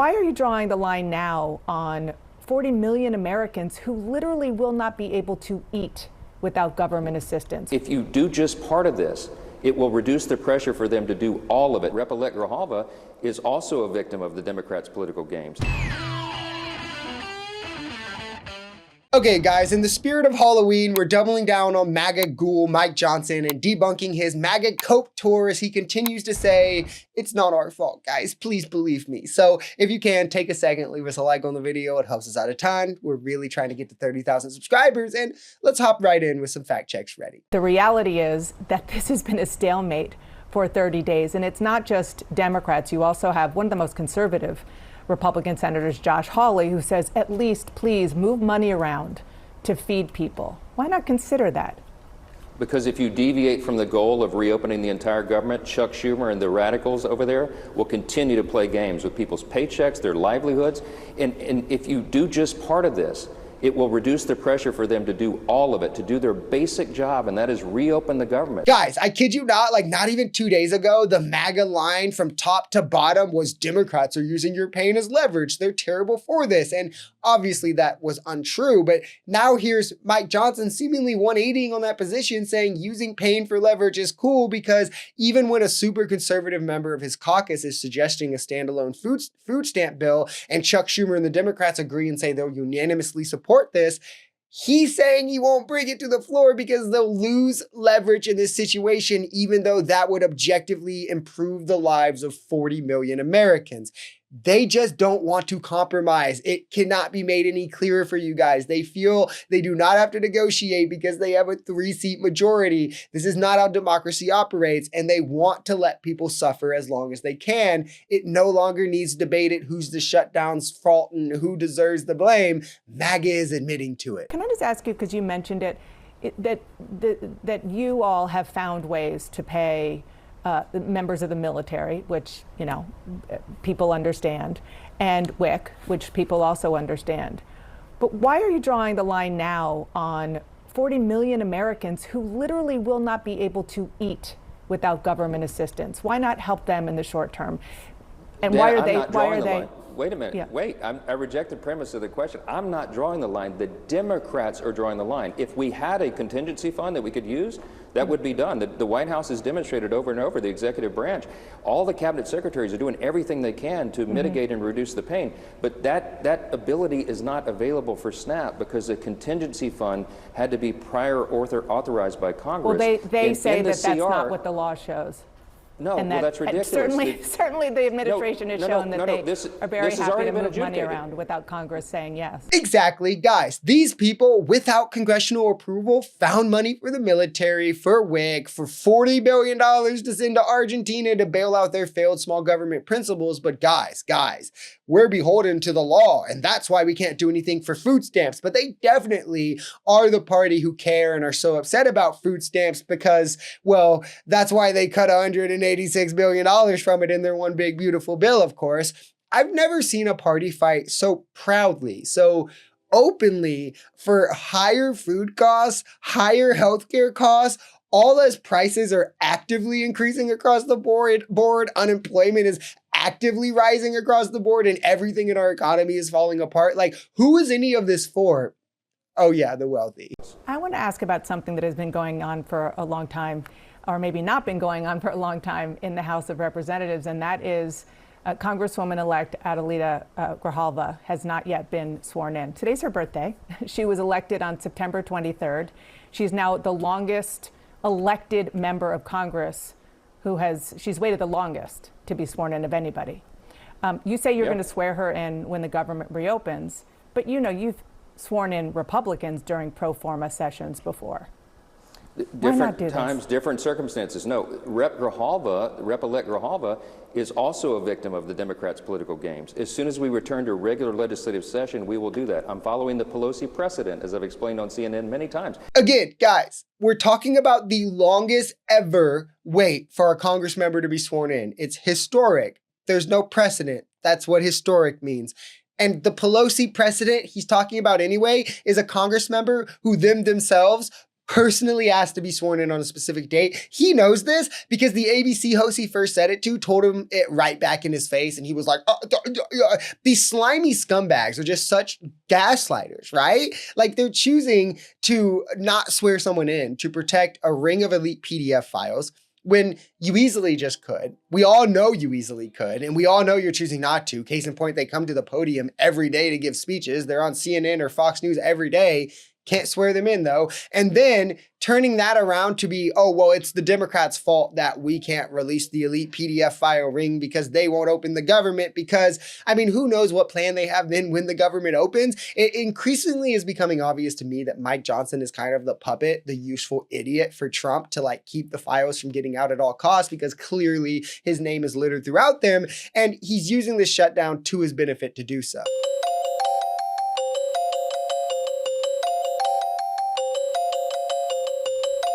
why are you drawing the line now on 40 million Americans who literally will not be able to eat without government assistance? If you do just part of this, it will reduce the pressure for them to do all of it. Rep-elect Grijalva is also a victim of the Democrats' political games. Okay, guys, in the spirit of Halloween, we're doubling down on MAGA ghoul Mike Johnson and debunking his MAGA coke tour as he continues to say, it's not our fault, guys. Please believe me. So if you can, take a second, leave us a like on the video. It helps us out a ton. We're really trying to get to 30,000 subscribers, and let's hop right in with some fact checks ready. The reality is that this has been a stalemate for 30 days, and it's not just Democrats. You also have one of the most conservative Republican senators, Josh Hawley, who says, at least please move money around to feed people. Why not consider that? Because if you deviate from the goal of reopening the entire government, Chuck Schumer and the radicals over there will continue to play games with people's paychecks, their livelihoods. And if you do just part of this, it will reduce the pressure for them to do all of it, to do their basic job, and that is reopen the government. Guys, I kid you not, like not even 2 days ago, the MAGA line from top to bottom was Democrats are using your pain as leverage. They're terrible for this. And obviously that was untrue. But now here's Mike Johnson seemingly 180ing on that position, saying using pain for leverage is cool because even when a super conservative member of his caucus is suggesting a standalone food stamp bill and Chuck Schumer and the Democrats agree and say they'll unanimously support this, he's saying he won't bring it to the floor because they'll lose leverage in this situation, even though that would objectively improve the lives of 40 million Americans. They just don't want to compromise. It cannot be made any clearer for you guys. They feel they do not have to negotiate because they have a 3-seat majority. This is not how democracy operates, and they want to let people suffer as long as they can. It no longer needs debated who's the shutdown's fault and who deserves the blame. MAGA is admitting to it. Can I just ask you, because you mentioned it, that you all have found ways to pay members of the military, which, you know, people understand, and WIC, which people also understand. But why are you drawing the line now on 40 million Americans who literally will not be able to eat without government assistance? Why not help them in the short term? And why are they? Wait a minute. Yeah. Wait, I reject the premise of the question. I'm not drawing the line. The Democrats are drawing the line. If we had a contingency fund that we could use, that would be done. The White House has demonstrated over and over, the executive branch, all the cabinet secretaries are doing everything they can to mitigate and reduce the pain. But that ability is not available for SNAP because the contingency fund had to be prior authorized by Congress. Well, they say that that's not what the law shows. No, well, that's ridiculous. Certainly the administration has shown that they are very happy to move money around without Congress saying yes. Exactly, guys. These people, without congressional approval, found money for the military, for WIC, for $40 billion to send to Argentina to bail out their failed small government principles. But guys, we're beholden to the law, and that's why we can't do anything for food stamps. But they definitely are the party who care and are so upset about food stamps because, well, that's why they cut $186 billion from it in their one big beautiful bill, of course. I've never seen a party fight so proudly, so openly for higher food costs, higher healthcare costs, all as prices are actively increasing across the board, unemployment is actively rising across the board, and everything in our economy is falling apart. Like, who is any of this for? Oh yeah, the wealthy. I want to ask about something that has been going on for a long time, or maybe not been going on for a long time in the House of Representatives, and that is Congresswoman-elect Adelita Grijalva has not yet been sworn in. Today's her birthday. She was elected on September 23rd. She's now the longest elected member of Congress she's waited the longest to be sworn in of anybody. You say you're going to swear her in when the government reopens, but you know, you've sworn in Republicans during pro forma sessions before. Different times, different circumstances. No, Rep-elect Grijalva is also a victim of the Democrats' political games. As soon as we return to a regular legislative session, we will do that. I'm following the Pelosi precedent, as I've explained on CNN many times. Again, guys, we're talking about the longest ever wait for a Congress member to be sworn in. It's historic. There's no precedent. That's what historic means. And the Pelosi precedent he's talking about anyway is a Congress member who themselves personally asked to be sworn in on a specific date. He knows this because the ABC host he first said it to told him it right back in his face. And he was like, these slimy scumbags are just such gaslighters, right? Like they're choosing to not swear someone in to protect a ring of elite PDF files when you easily just could. We all know you easily could, and we all know you're choosing not to. Case in point, they come to the podium every day to give speeches. They're on CNN or Fox News every day. Can't swear them in though. And then turning that around to be, oh, well, it's the Democrats' fault that we can't release the elite PDF file ring because they won't open the government because, I mean, who knows what plan they have then when the government opens. It increasingly is becoming obvious to me that Mike Johnson is kind of the puppet, the useful idiot for Trump to like keep the files from getting out at all costs because clearly his name is littered throughout them and he's using this shutdown to his benefit to do so.